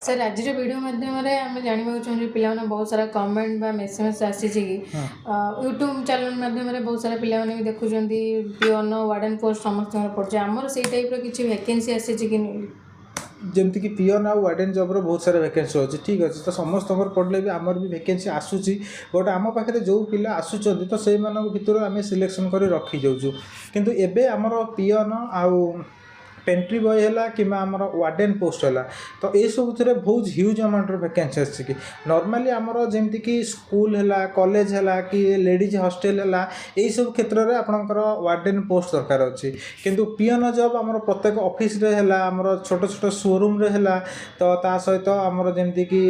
Sir आज video माध्यम आम जानवा चाहिए पिला बहुत सारा कमेंट बा मेसेज आसी कि यूट्यूब चैनल माध्यम बहुत सारा पिला भी देखुं पिओन वार्डन पोस्ट समस्त पड़े आमर से टाइप किसी वैकेंसी आसी कि जमती कि पिओन आ वार्डन जॉब रो बहुत सारा वैकेंसी अच्छे ठीक अच्छे तो समस्त पढ़ले भी आमर भी वैकेंसी आसूसी बट आम पाखे जो पिला आसुच्च तो से भितर आम सिलेक्शन कर रखी जाऊँ किंतु एबे आमर पिओन आउ पेंट्री बॉय है कि वार्डन पोस्ट है तो ये सब बहुत ह्यूज अमाउंट वैकेंसी आसी कि नॉर्मली आमर जमती कि स्कूल है कॉलेज है कि लेडीज हॉस्टल है यही सब क्षेत्र में आपंकर वार्डन पोस्ट दरकार अच्छी किंतु पिओन जॉब आम प्रत्येक ऑफिस रे है आमर छोट छोट शोरूम रे है तो ता सहित आमर जमती कि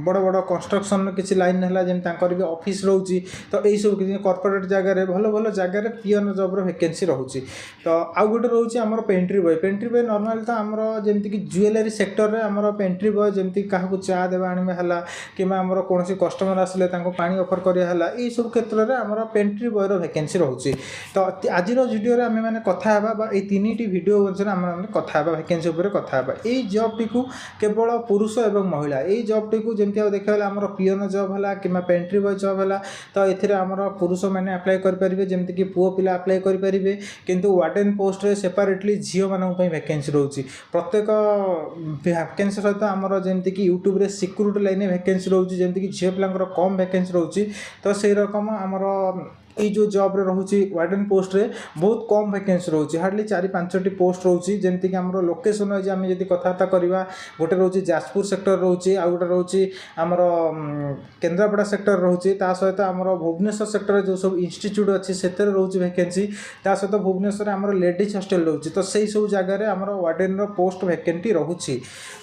बड़ बड़ कंस्ट्रक्शन किसी लाइन है जमी भी ऑफिस रोचे तो यही सब किसी कॉर्पोरेट जगह भल भल जगह पिओन जॉब वैकेंसी रोचे तो आउ गोटे रोचे आमर पेंट्री बॉय नॉर्मल तो आमर जमती कि ज्वेलरी सेक्टर रे आमर पेंट्री बॉय जमती क्या चा देवा आने है कि आमर कौन कस्टमर आसिले पानी ऑफर कराला यही सब क्षेत्र में आमर पेंट्री बॉय वैकेंसी रोचे तो आज भिडियो आम मैंने कथा ये तीन भिडियो आम कथा वैकेंसी कथा यही जॉब टी केवल पुरुष एवं महिला यही जॉब टी जमी देखा आमर पिओन जॉब है कि पेंट्री बॉय जॉब है तो ये आमर पुरुष मैंने अप्लाई करेंगे जमती कि पुओ पिला अप्लाई करेंगे किंतु वार्डन पोस्ट सेपरेटली झील मान वैकेंसी रोचे प्रत्येक वैकेंसी सहित आमर जमती कि यूट्यूब रे सिक्यूरिटी लाइन वैकेंसी रोचे जमती कि झील पिलांकर कम वैकेंसी रोचे तो से रकम आमर ये जो जॉब रे रोचे वार्डन पोस्ट रे बहुत कम वैकेंसी रोचे हार्डली 4-5टी पोस्ट रोचे जमती कि आमर लोकेशन वाइज आम जब कथबार्ता करवा गोटे रोचे जाजपुर सेक्टर रोचे आउ गोटे रोचे आमर केन्द्रापड़ा सेक्टर रोचे ता सहित आमर भुवनेश्वर सेक्टर जो सब इंस्टीट्यूट अच्छी से रोचे वैकेंसी ता सहित भुवनेश्वर आमर लेडीज हॉस्टल रोचे तो सही सब जगह आमर वार्डन पोस्ट वैकेंटी रोचे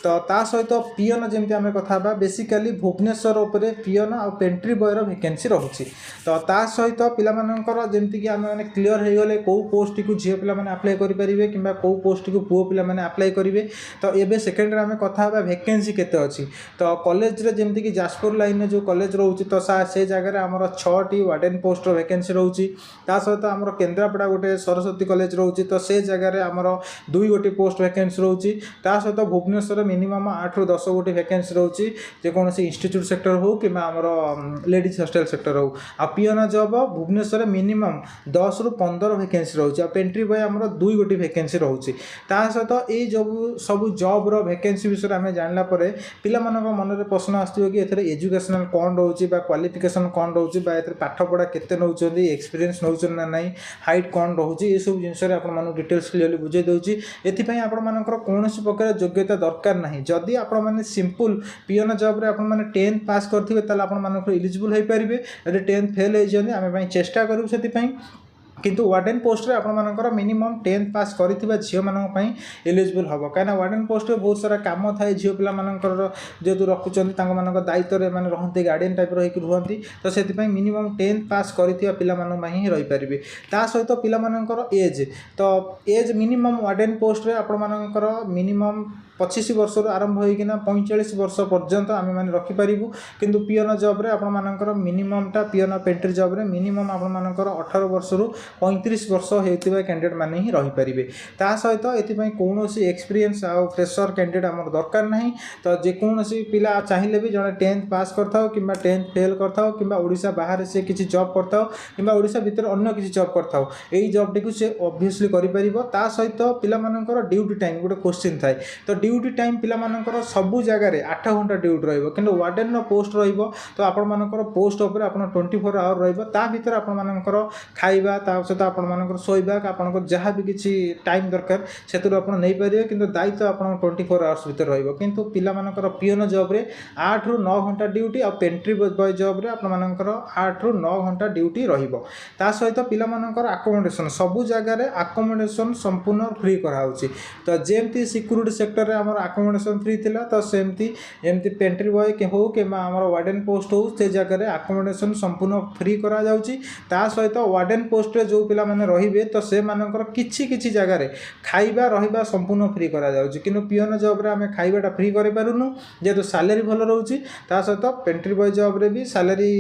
तो ता सहित पिओन जमी आम कथा बेसिकाली भुवनेश्वर उपर पिओन आ पेंट्री बॉय वैकेंसी रोचे तो ता सहित पिलामानंकर जमती कि आम मैंने क्लीयर हो गले कौ पोस्ट को झील पिला माने अप्लाई करेंगे कि कौ पोस्ट को पुओ पिला माने अप्लाई करेंगे तो ये सेकेंड आम कथा वैकेंसी केते अच्छी तो कॉलेज रे जमती कि जाजपुर लाइन में जो कॉलेज रोचे तो से जगह आमर 6टी वार्डन पोस्ट वैकेंसी रोचे ता सहित आमर केन्द्रापड़ा गोटे सरस्वती कॉलेज रोचे तो से जगह आमर 2 गोटी पोस्ट वैकेंसी रोचे ता सहित भुवनेश्वर मिनिमम 8 ରୁ 10 गोटी वैकेंसी रोचे जेकोसी इंस्टीट्यूट सेक्टर हो कि आमर लेडीज हॉस्टल सेक्टर हो आ पिओन जॉब भुवनेश्वर मिनिमम 10 ରୁ 15 वैकेंसी रोचे पेंट्री बॉय आमर 2 गोटी वैकेंसी रोचे ता सहित ये सब जॉब रो वैकेंसी विषय आम जानला परे पिला मानक मन में प्रश्न आसो कि एथरे एजुकेशनल कौन रोचे क्वालिफिकेशन कौन रोचे पाठ पढ़ा केते नौचंदी एक्सपीरियंस नौचन ना नहीं हाइट कौन रोचे ये सब जिनसे आपण मानक डिटेल्स क्लियरली बुझे दूसरी एथि आपण मानकर कौन प्रकार योग्यता दरकार नहीं जदि आपण माने सिंपल पिओन जॉब रे आपण माने 10th पास करथिबे ताले आपण मानकर एलिजिबल होई परिबे यदि 10th फेल होई जंदी आमे चेष्टा करूँ से किंतु वार्डन पोस्ट रे आपनकर मिनिमम 10th पास करथिबा झियो मानक पई एलिजिबल हबो काना वार्डन पोस्ट रे बहुत सारा काम थाए झियो पिला मानकर जेतु रखुचंती तांग मानक दायित्व रे माने रहंती गार्डियन टाइप रही रहंती तो सेति पई मिनिमम 10th पास करथिबा पिला मानक माही ही रही परिबे ता सहित पिला मानकर एज तो एज मिनिमम वार्डन पोस्ट रे आपण मानकर मिनिमम 25 वर्ष आरंभ होना 45 वर्ष पर्यंत आम मैंने रखिपारू किंतु पिओन जॉब रे आपण मानकर मिनिममटा पिओन पेंट्री जॉब रे मिनिमम आपण मानकर 18 वर्ष रु 35 वर्ष होता कैंडिडेट मैंने ही रहीपारे ता सहित ये कौन एक्सपीरियंस आ फ्रेशर कैंडिडेट आम दरकार ना तो जेकोसी पिला चाहिए भी जड़े 10th पास करता कि 10th फेल करता कि ओडिशा बाहर से किसी जॉब करता कि ओडिशा भितर अन्य किसी जॉब करता यही जॉब टी से ऑब्वियसली कर सहित पिला मानकर ड्यूटी टाइम गोटे क्वेश्चन थाए तो ड्यूटी टाइम पिला मानकर सबू जगह 8 घंटा ड्यूटी रहिबो किंतु वार्डन पोस्ट रहिबो तो आपण मानकर पोस्ट ऊपर आपण 24 आवर रहिबो ता भीतर आपण मानकर खाइबा ता सहित आपण मानकर सोइबा आपण जहाँ भी किसी टाइम दरकार सेतु आपण नै परिबे किंतु दायित्व आपण 24 आवर्स भीतर रहिबो किंतु पिला मानकर पिओन जॉब रे 8 ରୁ 9 घंटा ड्यूटी आ पेंट्री बॉय जॉब रे आपण मानकर 8 ରୁ 9 घंटा ड्यूटी रहिबो ता सहित पिला मानकर अकोमोडेशन सबू जगह रे अकोमोडेशन संपूर्ण फ्री कराउची तो जेमती सिक्यूरिटी सेक्टर रे हमर अकोमोडेशन फ्री थिला तो सेमती एमती पेंट्री बॉय के हो कि हमर वार्डन पोस्ट हो से जगह रे अकोमोडेशन संपूर्ण फ्री करा जाउची ता सहित वार्डन पोस्ट रे जो पिला माने रहिबे तो से मानकर किछि किछि जगह रे खाइबा रहिबा संपूर्ण फ्री करा जाउची किनु पिओन जॉब रे हमें खाइबाटा फ्री करे पारुनु जेतो सैलरी भलो रहउची ता सहित पेंट्री बॉय जॉब रे भी सैलरी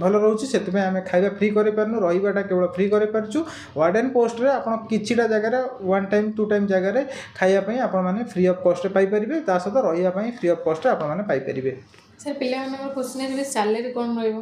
भलो रहउची सेति में हमें खाइबा फ्री करे पारुनु रहिबाटा केवल फ्री करे पारछु वार्डन पोस्ट रे आपण किछिटा जगह रे 1 टाइम 2 टाइम जगह रे खाइया पई आपण माने फ्री ऑफ कॉस्ट କଷ୍ଟରେ ପାଇପାରିବେ, ତା ସହିତ ରହିବା ପାଇଁ ଫ୍ରି ଅଫ୍ କଷ୍ଟରେ ଆପଣମାନେ ପାଇପାରିବେ। ସାର୍ ପିଲାମାନଙ୍କର କ୍ୱେଶ୍ଚିନ୍ ଆସିଲେ ସାଲେରୀ କ'ଣ ରହିବ?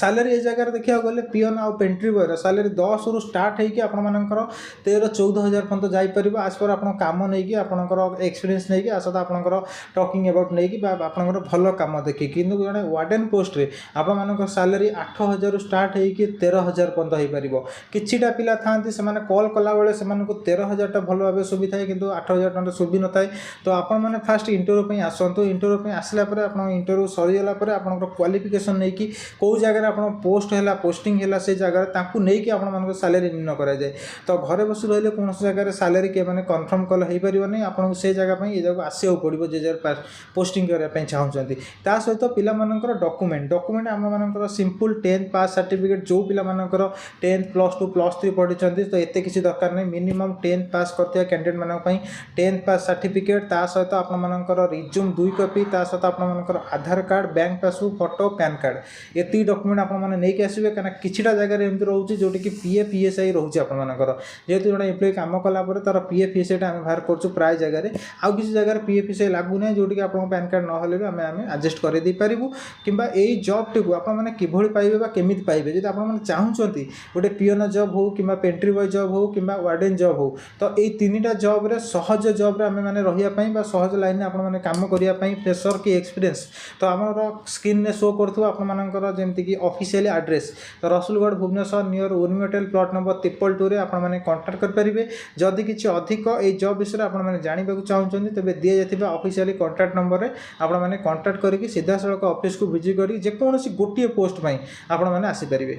ସାଲେରୀ ଏ ଜାଗାରେ ଦେଖିବାକୁ ଗଲେ ପିଅନ୍ ଆଉ ପେଣ୍ଟ୍ରି ବୟର ସାଲେରୀ 10ରୁ ଷ୍ଟାର୍ଟ ହେଇକି ଆପଣମାନଙ୍କର 13-14 ହଜାର ପର୍ଯ୍ୟନ୍ତ ଯାଇପାରିବ। ଆଜ୍ ପର୍ ଆପଣଙ୍କ କାମ ନେଇକି, ଆପଣଙ୍କର ଏକ୍ସପିରିଏନ୍ସ ନେଇକି, ଆ ସହିତ ଆପଣଙ୍କର ଟକିଂ ଏବାଉଟ୍ ନେଇକି ବା ଆପଣଙ୍କର ଭଲ କାମ ଦେଖିକି। କିନ୍ତୁ ଜଣେ ୱାର୍ଡେନ୍ ପୋଷ୍ଟରେ ଆପଣମାନଙ୍କର ସାଲେରୀ 8,000ରୁ ଷ୍ଟାର୍ଟ ହେଇକି 13,000 ପର୍ଯ୍ୟନ୍ତ ହେଇପାରିବ। କିଛିଟା ପିଲା ଥାଆନ୍ତି ସେମାନେ କଲ୍ କଲାବେଳେ ସେମାନଙ୍କୁ 13,000ଟା ଭଲ ଭାବେ ସୁବିଥାଏ, କିନ୍ତୁ 8,000 ଟଙ୍କା ସୁବିନଥାଏ। ତ ଆପଣମାନେ ଫାଷ୍ଟ ଇଣ୍ଟରଭ୍ୟୁ ପାଇଁ ଆସନ୍ତୁ। ଇଣ୍ଟରଭ୍ୟୁ ପାଇଁ ଆସିଲା ପରେ ଆପଣ ଇଣ୍ଟରଭ୍ୟୁ ସରିଗଲା ପରେ ଆପଣଙ୍କର କ୍ୱାଲିଫିକେସନ୍ ନେଇକି କେଉଁ ଜାଗାରେ ଆପଣ ପୋଷ୍ଟ ହେଲା, ପୋଷ୍ଟିଂ ହେଲା, ସେ ଜାଗାରେ ତାଙ୍କୁ ନେଇକି ଆପଣମାନଙ୍କ ସାଲେରୀ ନିର୍ଣ୍ଣୟ କରାଯାଏ। ତ ଘରେ ବସି ରହିଲେ କୌଣସି ଜାଗାରେ ସାଲେରୀ ମାନେ କନଫର୍ମ କଲେ ହେଇପାରିବନି। ଆପଣଙ୍କୁ ସେ ଜାଗା ପାଇଁ ଏ ଜାଗାକୁ ଆସିବାକୁ ପଡ଼ିବ ଯେ ଜାଗାରେ ପୋଷ୍ଟିଂ କରିବା ପାଇଁ ଚାହୁଁଛନ୍ତି। ତା ସହିତ ପିଲାମାନଙ୍କର ଡକୁମେଣ୍ଟ ଆମମାନଙ୍କର ସିମ୍ପଲ୍ 10th ପାସ୍ ସାର୍ଟିଫିକେଟ୍, ଯେଉଁ ପିଲାମାନଙ୍କର 10th +2 +3 ପଢ଼ିଛନ୍ତି ତ ଏତେ କିଛି ଦରକାର ନାହିଁ। ମିନିମମ୍ 10th ପାସ୍ କରିଥିବା କ୍ୟାଣ୍ଡିଡେଟ୍ମାନଙ୍କ ପାଇଁ 10th ପାସ୍ ସାର୍ଟିଫିକେଟ୍, ତା ସହିତ ଆପଣମାନଙ୍କର ରିଜ୍ୟୁମ୍ 2 କପି, ତା ସହିତ ଆପଣମାନଙ୍କର Aadhaar card, bank passbook, photo, PAN card, ଏତିକି ଡକୁମେଣ୍ଟ ଆପଣମାନେ ନେଇକି ଆସିବେ। କାହିଁକିନା କିଛିଟା ଜାଗାରେ ଏମିତି ରହୁଛି ଯେଉଁଠିକି PF ESI ରହୁଛି ଆପଣମାନଙ୍କର। ଯେହେତୁ ଜଣେ ଏମ୍ପ୍ଲୟି କାମ କଲା ପରେ ତା'ର PF ESIଟା ଆମେ ବାହାର କରୁଛୁ ପ୍ରାୟ ଜାଗାରେ। ଆଉ କିଛି ଜାଗାରେ PF ESI ଲାଗୁନାହିଁ, ଯେଉଁଠିକି ଆପଣଙ୍କ ପ୍ୟାନ୍ କାର୍ଡ଼ ନହେଲେ ବି ଆମେ ଆଡ଼ଜଷ୍ଟ କରିଦେଇପାରିବୁ। କିମ୍ବା ଏଇ ଜବ୍ଟିକୁ ଆପଣମାନେ କିଭଳି ପାଇବେ ବା କେମିତି ପାଇବେ, ଯଦି ଆପଣମାନେ ଚାହୁଁଛନ୍ତି ଗୋଟେ ପିଅନ ଜବ୍ ହେଉ କିମ୍ବା ପେଣ୍ଟ୍ରି ବୟ ଜବ୍ ହେଉ କିମ୍ବା ୱାର୍ଡେନ୍ ଜବ୍ ହେଉ, ତ ଏଇ ତିନିଟା ଜବ୍ରେ ସହଜ ଜବ୍ରେ ଆମେମାନେ ରହିବା ପାଇଁ ବା ସହଜ ଲାଇନ୍ରେ ଆପଣମାନେ କାମ କରିବା ପାଇଁ ଫ୍ରେସର୍ କି ଏକ୍ସପିରିଏନ୍ସ, ତ ଆମର ସ୍କ୍ରିନ୍ରେ ଶୋ କରୁଥିବ ଆପଣମାନଙ୍କର ଯେମିତିକି ଅଫିସିଆଲି ଆଡ୍ରେସ୍, ତ Rasulgarh Bhubaneswar near Urmi hotel plot number 222ରେ ଆପଣମାନେ କଣ୍ଟାକ୍ଟ କରିପାରିବେ। ଯଦି କିଛି ଅଧିକ ଏଇ ଜବ୍ ବିଷୟରେ ଆପଣମାନେ ଜାଣିବାକୁ ଚାହୁଁଛନ୍ତି, ତେବେ ଦିଆଯାଇଥିବା ଅଫିସିଆଲି କଣ୍ଟାକ୍ଟ ନମ୍ବରରେ ଆପଣମାନେ କଣ୍ଟାକ୍ଟ କରିକି ସିଧାସଳଖ ଅଫିସକୁ ଭିଜିଟ୍ କରି ଯେକୌଣସି ଗୋଟିଏ ପୋଷ୍ଟ ପାଇଁ ଆପଣମାନେ ଆସିପାରିବେ।